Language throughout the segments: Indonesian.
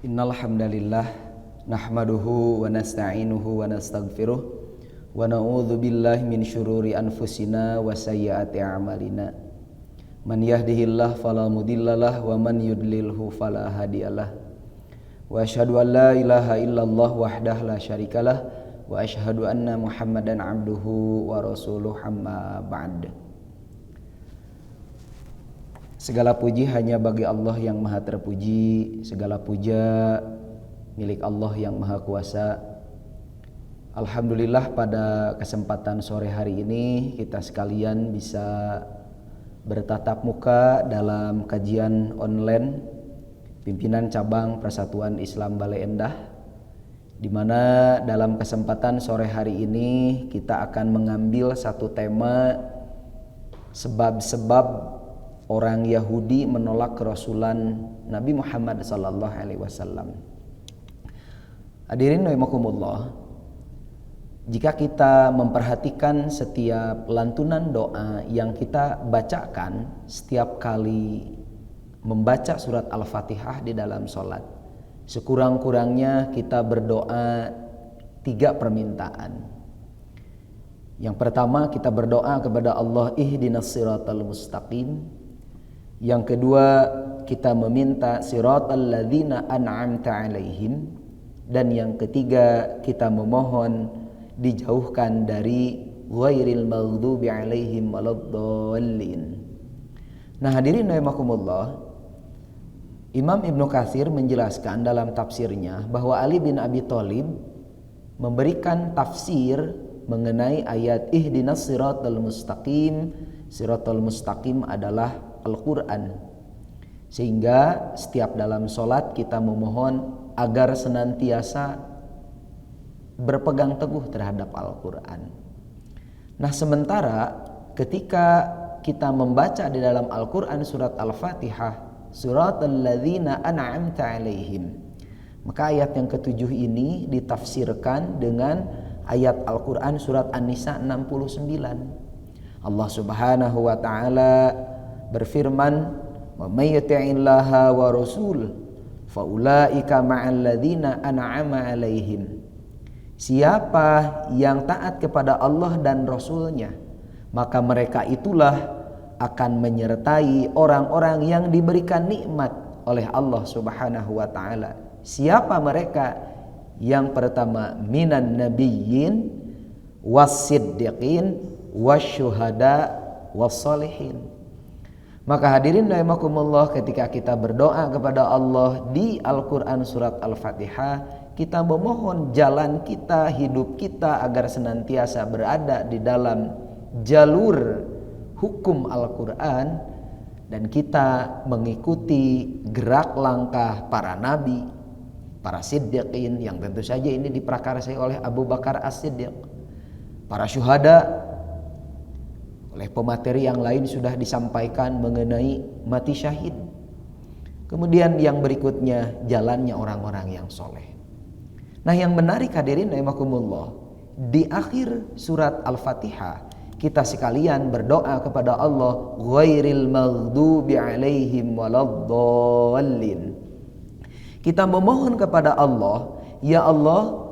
Innal hamdalillah nahmaduhu wa nasta'inuhu wa nastaghfiruh wa na'udzu billahi min syururi anfusina wa sayyiati a'malina. Man yahdihillahu fala mudhillalah wa man yudlilhu fala hadiyalah. Wa asyhadu an la ilaha illallah wahdahu la syarikalah wa asyhadu anna Muhammadan abduhu wa rasuluh amma ba'd. Segala puji hanya bagi Allah yang maha terpuji, segala puja milik Allah yang maha kuasa. Alhamdulillah pada kesempatan sore hari ini kita sekalian bisa bertatap muka dalam kajian online pimpinan cabang Persatuan Islam Bale Endah, di mana dalam kesempatan sore hari ini kita akan mengambil satu tema sebab-sebab orang Yahudi menolak kerasulan Nabi Muhammad sallallahu alaihi wasallam. Hadirin rahimakumullah, jika kita memperhatikan setiap lantunan doa yang kita bacakan setiap kali membaca surat Al-Fatihah di dalam sholat, sekurang-kurangnya kita berdoa 3 permintaan. Yang pertama, kita berdoa kepada Allah, ihdinas siratal mustaqim. Yang kedua, kita meminta siratal ladzina an'amta alaihim. Dan yang ketiga, kita memohon dijauhkan dari ghairil maghdubi alaihim waladdallin. Nah, hadirin rahimakumullah, Imam Ibnu Katsir menjelaskan dalam tafsirnya bahwa Ali bin Abi Thalib memberikan tafsir mengenai ayat ihdinas siratal mustaqim. Siratal mustaqim adalah Al-Quran, sehingga setiap dalam sholat kita memohon agar senantiasa berpegang teguh terhadap Al-Quran. Nah, sementara ketika kita membaca di dalam Al-Quran surat Al-Fatihah, suratal ladzina an'amta alaihim, maka ayat yang ke-7 ini ditafsirkan dengan ayat Al-Quran surat An-Nisa 69. Allah Subhanahu wa ta'ala berfirman, "Wa may yuti'illaha wa rasul fa ulaika ma'al ladzina an'ama 'alaihim." Siapa yang taat kepada Allah dan Rasulnya, maka mereka itulah akan menyertai orang-orang yang diberikan nikmat oleh Allah Subhanahu wa ta'ala. Siapa mereka? Yang pertama, minan nabiyyin was-siddiqin wasyuhada was-sholihin. Maka hadirin rahimakumullah, ketika kita berdoa kepada Allah di Al-Quran surat Al-Fatihah, kita memohon jalan kita, hidup kita agar senantiasa berada di dalam jalur hukum Al-Quran, dan kita mengikuti gerak langkah para nabi, para siddiqin, yang tentu saja ini diprakarsai oleh Abu Bakar As-Siddiq, para syuhada. Oleh pemateri yang lain sudah disampaikan mengenai mati syahid. Kemudian yang berikutnya jalannya orang-orang yang soleh. Nah, yang menarik hadirin rahimakumullah, di akhir surat Al-Fatihah kita sekalian berdoa kepada Allah, ghairil maghdubi alaihim waladdallin. Kita memohon kepada Allah, ya Allah,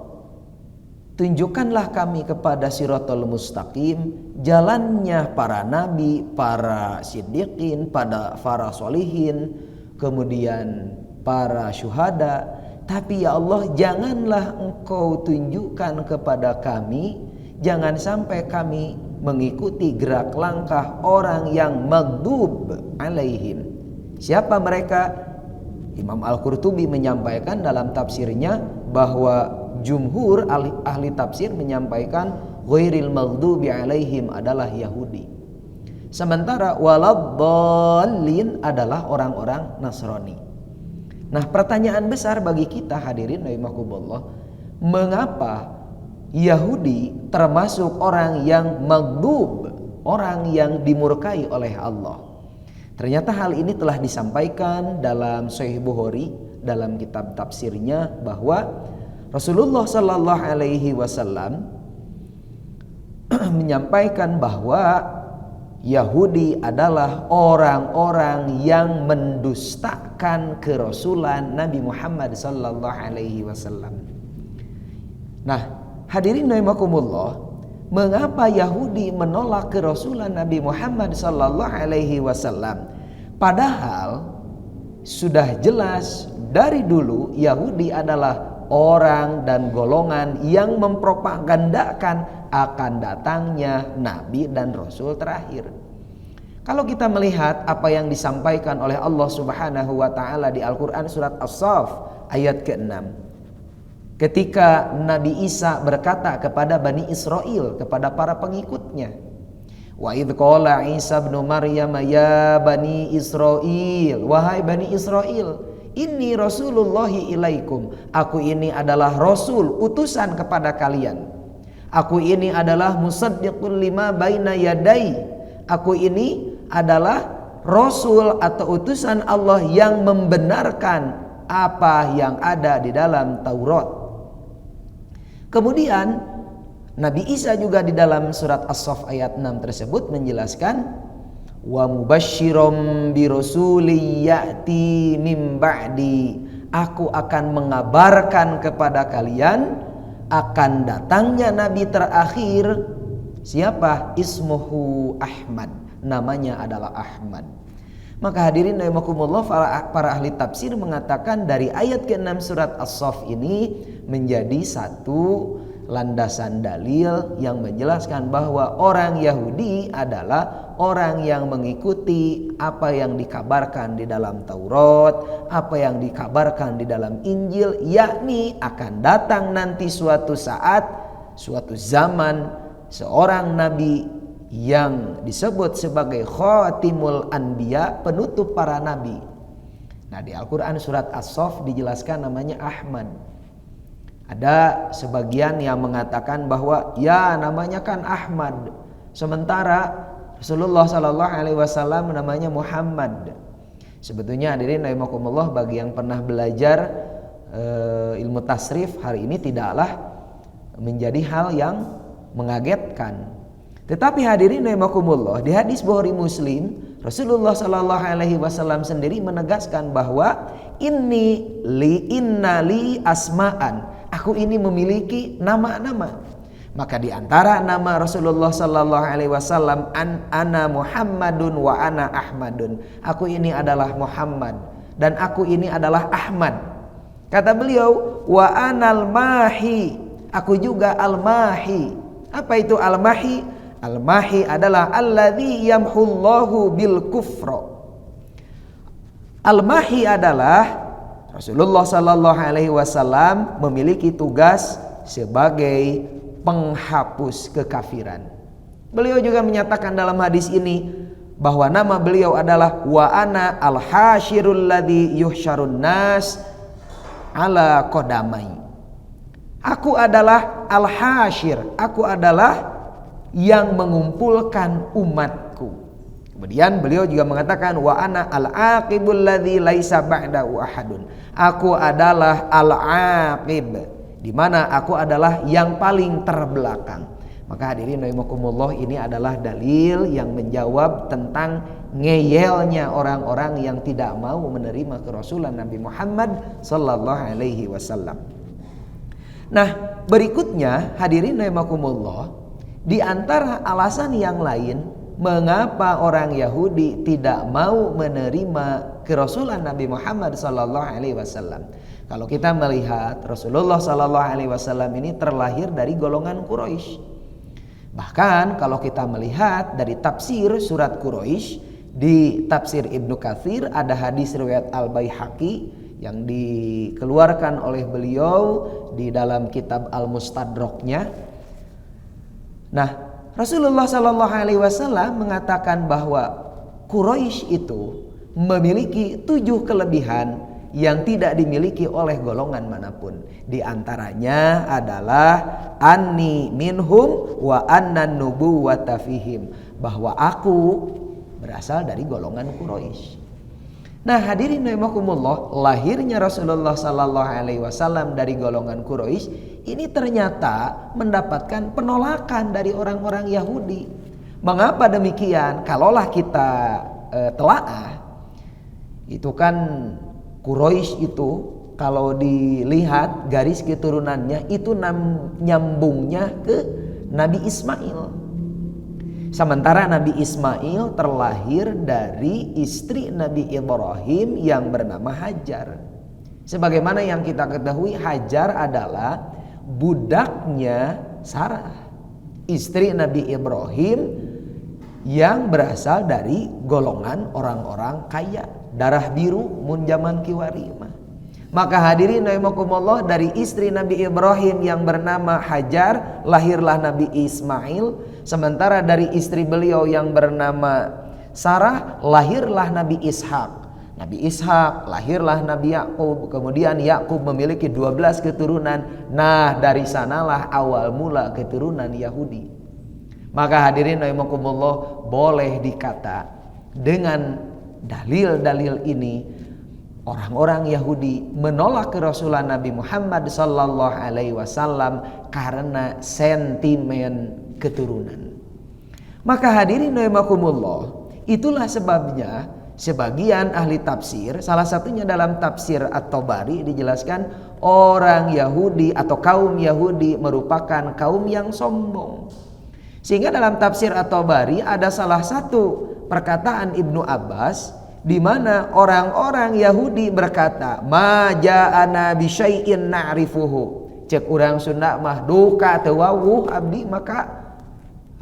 tunjukkanlah kami kepada siratal mustaqim, jalannya para nabi, para siddiqin, para solihin, kemudian para syuhada. Tapi ya Allah, janganlah Engkau tunjukkan kepada kami, jangan sampai kami mengikuti gerak langkah orang yang maghdub alaihim. Siapa mereka? Imam Al-Qurtubi menyampaikan dalam tafsirnya bahwa jumhur ahli tafsir menyampaikan ghairil maghdubi alaihim adalah Yahudi, sementara waladdallin adalah orang-orang Nasrani. Nah, pertanyaan besar bagi kita hadirin rahimakumullah, mengapa Yahudi termasuk orang yang maghdub, orang yang dimurkai oleh Allah? Ternyata hal ini telah disampaikan dalam Sahih Bukhari dalam kitab tafsirnya bahwa Rasulullah sallallahu alaihi wasallam menyampaikan bahwa Yahudi adalah orang-orang yang mendustakan kerasulan Nabi Muhammad sallallahu alaihi wasallam. Nah, hadirin rahimakumullah, mengapa Yahudi menolak kerasulan Nabi Muhammad sallallahu alaihi wasallam? Padahal sudah jelas dari dulu Yahudi adalah orang dan golongan yang mempropagandakan akan datangnya Nabi dan Rasul terakhir. Kalau kita melihat apa yang disampaikan oleh Allah Subhanahu wa taala di Al-Qur'an surat As-Saff ayat ke-6. Ketika Nabi Isa berkata kepada Bani Israel, kepada para pengikutnya, wa idh qala Isa ibn Maryam ya Bani Israel, wahai Bani Israel, inni rasulullahi ilaikum, aku ini adalah rasul, utusan kepada kalian. Aku ini adalah musaddiqul lima baina yadai, aku ini adalah rasul atau utusan Allah yang membenarkan apa yang ada di dalam Taurat. Kemudian Nabi Isa juga di dalam surat As-Saff ayat 6 tersebut menjelaskan, wa mubasysyiram bi rasulin ya'ti min ba'di, aku akan mengabarkan kepada kalian akan datangnya nabi terakhir. Siapa? Ismuhu Ahmad, namanya adalah Ahmad. Maka hadirin rahimakumullah, para ahli tafsir mengatakan dari ayat ke-6 surat As-Saff ini menjadi satu landasan dalil yang menjelaskan bahwa orang Yahudi adalah orang yang mengikuti apa yang dikabarkan di dalam Taurat, apa yang dikabarkan di dalam Injil, yakni akan datang nanti suatu saat, suatu zaman, seorang nabi yang disebut sebagai Khatimul Anbiya, penutup para nabi. Nah, di Al-Quran surat As-Saff dijelaskan namanya Ahmad. Ada sebagian yang mengatakan bahwa ya namanya kan Ahmad, sementara Rasulullah sallallahu alaihi wasallam namanya Muhammad. Sebetulnya hadirin rahimakumullah, bagi yang pernah belajar ilmu tasrif, hari ini tidaklah menjadi hal yang mengagetkan. Tetapi hadirin rahimakumullah, di hadis Bukhari Muslim, Rasulullah sallallahu alaihi wasallam sendiri menegaskan bahwa inna li asma'an, aku ini memiliki nama-nama. Maka di antara nama Rasulullah sallallahu alaihi wasallam, ana Muhammadun wa ana Ahmadun, aku ini adalah Muhammad dan aku ini adalah Ahmad. Kata beliau, wa anal mahi, aku juga al-mahi. Apa itu al-mahi? Al-mahi adalah alladzi yamhullahu bil kufra. Al-mahi adalah Rasulullah sallallahu alaihi wasallam memiliki tugas sebagai penghapus kekafiran. Beliau juga menyatakan dalam hadis ini bahwa nama beliau adalah wa ana al-hasyirul ladzi yuhsyarun nas ala qadamai. Aku adalah al-hasyir, aku adalah yang mengumpulkan umatku. Kemudian beliau juga mengatakan wa ana al-aqibul ladzi laisa ba'dahu ahadun. Aku adalah al-aqib, di mana aku adalah yang paling terbelakang. Maka hadirin rahimakumullah, ini adalah dalil yang menjawab tentang ngeyelnya orang-orang yang tidak mau menerima kerasulan Nabi Muhammad sallallahu alaihi wasallam. Nah, berikutnya hadirin rahimakumullah, di antara alasan yang lain mengapa orang Yahudi tidak mau menerima kerasulan Nabi Muhammad sallallahu alaihi wasallam. Kalau kita melihat Rasulullah sallallahu alaihi wasallam ini terlahir dari golongan Quraisy. Bahkan kalau kita melihat dari tafsir surat Quraisy, di tafsir Ibnu Katsir ada hadis riwayat Al-Baihaqi yang dikeluarkan oleh beliau di dalam kitab Al-Mustadraknya. Nah, Rasulullah sallallahu alaihi wasallam mengatakan bahwa Quraisy itu memiliki 7 kelebihan yang tidak dimiliki oleh golongan manapun. Di antaranya adalah anni minhum wa annan nubuwata fihim, bahwa aku berasal dari golongan Quraisy. Nah, hadirin rahimakumullah, lahirnya Rasulullah sallallahu alaihi wasallam dari golongan Quraisy ini ternyata mendapatkan penolakan dari orang-orang Yahudi. Mengapa demikian? Kalaulah kita telaah, itu kan Quraisy itu kalau dilihat garis keturunannya itu nyambungnya ke Nabi Ismail. Sementara Nabi Ismail terlahir dari istri Nabi Ibrahim yang bernama Hajar. Sebagaimana yang kita ketahui, Hajar adalah budaknya Sarah, istri Nabi Ibrahim yang berasal dari golongan orang-orang kaya, darah biru mun zaman kiwari mah. Maka hadirin rahimakumullah, dari istri Nabi Ibrahim yang bernama Hajar lahirlah Nabi Ismail, sementara dari istri beliau yang bernama Sarah lahirlah Nabi Ishak. Nabi Ishak lahirlah Nabi Yakub, kemudian Yakub memiliki 12 keturunan. Nah, dari sanalah awal mula keturunan Yahudi. Maka hadirin rahimakumullah, boleh dikata dengan dalil-dalil ini orang-orang Yahudi menolak kerasulan Nabi Muhammad sallallahu alaihi wasallam karena sentimen keturunan. Maka hadirin rahimakumullah, itulah sebabnya sebagian ahli tafsir, salah satunya dalam tafsir At-Tabari, dijelaskan orang Yahudi atau kaum Yahudi merupakan kaum yang sombong. Sehingga dalam tafsir At-Tabari ada salah satu perkataan Ibnu Abbas di mana orang-orang Yahudi berkata, "Ma ja'ana bi syai'in na'rifuhu." Cek urang Sunda mah duka teu wawuh abdi maka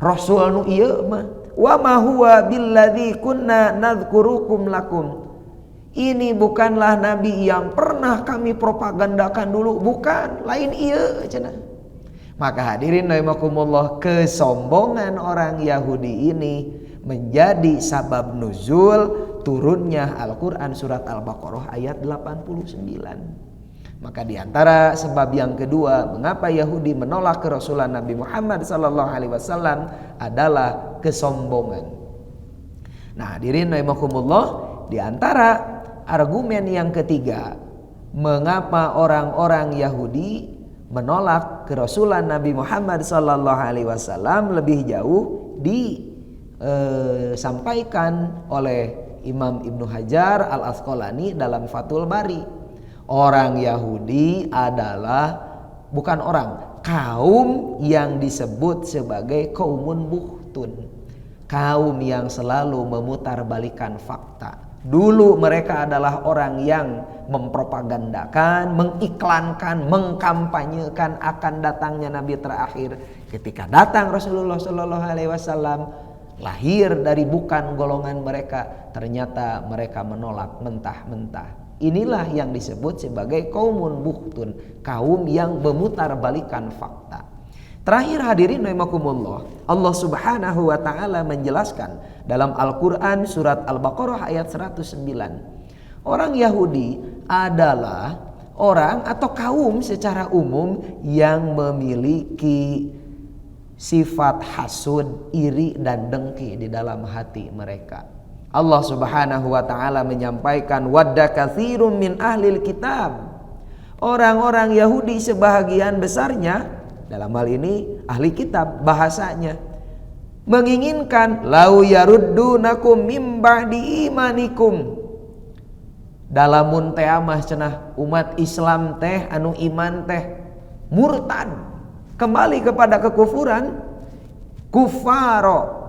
rasul nu ieu mah. Wa ma huwa billadzi kunna nadhkurukum lakum. Ini bukanlah nabi yang pernah kami propagandakan dulu, bukan, lain ieu cenah. Maka hadirin rahimakumullah, kesombongan orang Yahudi ini menjadi sabab nuzul turunnya Al-Qur'an surat Al-Baqarah ayat 89. Maka diantara sebab yang kedua mengapa Yahudi menolak kerasulan Nabi Muhammad sallallahu alaihi wasallam adalah kesombongan. Nah, hadirin rahimakumullah, diantara argumen yang ketiga mengapa orang-orang Yahudi menolak kerasulan Nabi Muhammad sallallahu alaihi wasallam lebih jauh disampaikan oleh Imam Ibnu Hajar Al-Asqalani dalam Fathul Bari. Orang Yahudi adalah bukan orang, kaum yang disebut sebagai kaumun buhtun, kaum yang selalu memutarbalikkan fakta. Dulu mereka adalah orang yang mempropagandakan, mengiklankan, mengkampanyekan akan datangnya Nabi terakhir. Ketika datang Rasulullah Shallallahu Alaihi Wasallam, lahir dari bukan golongan mereka, ternyata mereka menolak mentah-mentah. Inilah yang disebut sebagai kaumun buhtun, kaum yang memutarbalikkan fakta. Terakhir hadirin rahimakumullah, Allah Subhanahu wa taala menjelaskan dalam Al-Qur'an surat Al-Baqarah ayat 109. Orang Yahudi adalah orang atau kaum secara umum yang memiliki sifat hasud, iri dan dengki di dalam hati mereka. Allah Subhanahu wa taala menyampaikan, wadda katsirum min ahlil kitab. Orang-orang Yahudi sebahagian besarnya, dalam hal ini ahli kitab bahasanya, menginginkan lau yaruddunakum mim ba'di imanikum. Dalamun teh amah cenah umat Islam teh anu iman teh murtad, kembali kepada kekufuran, kufaro.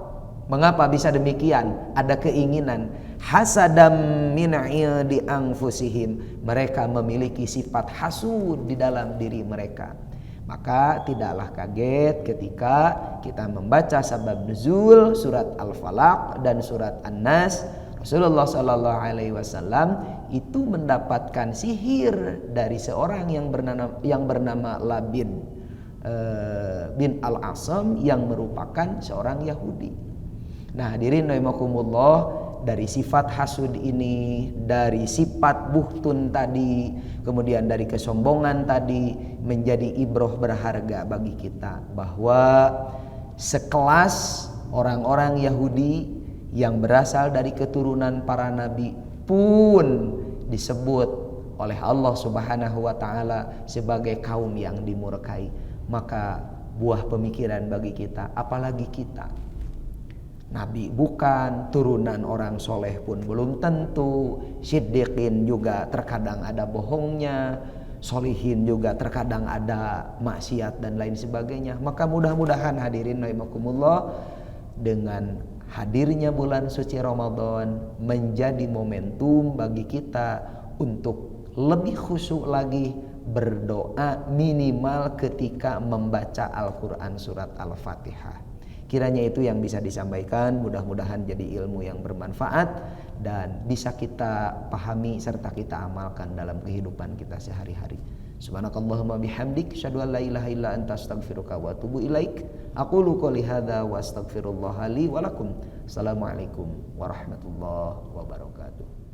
Mengapa bisa demikian? Ada keinginan hasadam min indi anfusihim. Mereka memiliki sifat hasud di dalam diri mereka. Maka tidaklah kaget ketika kita membaca sabab nuzul surat Al-Falaq dan surat An-Nas. Rasulullah Sallallahu Alaihi Wasallam itu mendapatkan sihir dari seorang yang bernama Labid bin Al-Asam yang merupakan seorang Yahudi. Nah, hadirin rahimakumullah, dari sifat hasud ini, dari sifat buhtun tadi, kemudian dari kesombongan tadi, menjadi ibroh berharga bagi kita bahwa sekelas orang-orang Yahudi yang berasal dari keturunan para nabi pun disebut oleh Allah Subhanahu wa taala sebagai kaum yang dimurkai. Maka buah pemikiran bagi kita, apalagi kita nabi bukan, turunan orang soleh pun belum tentu, siddiqin juga terkadang ada bohongnya, solihin juga terkadang ada maksiat dan lain sebagainya. Maka mudah-mudahan hadirin rahimakumullah, dengan hadirnya bulan suci Ramadan menjadi momentum bagi kita untuk lebih khusyuk lagi berdoa minimal ketika membaca Al-Quran surat Al-Fatihah. Kiranya itu yang bisa disampaikan, mudah-mudahan jadi ilmu yang bermanfaat dan bisa kita pahami serta kita amalkan dalam kehidupan kita sehari-hari. Subhanakallahumma bihamdik, asyhadu an la ilaha illa anta, astaghfiruka wa atubu ilaik. Aqulu qouli hadza wa astaghfirullah li wa lakum. Assalamualaikum warahmatullahi wabarakatuh.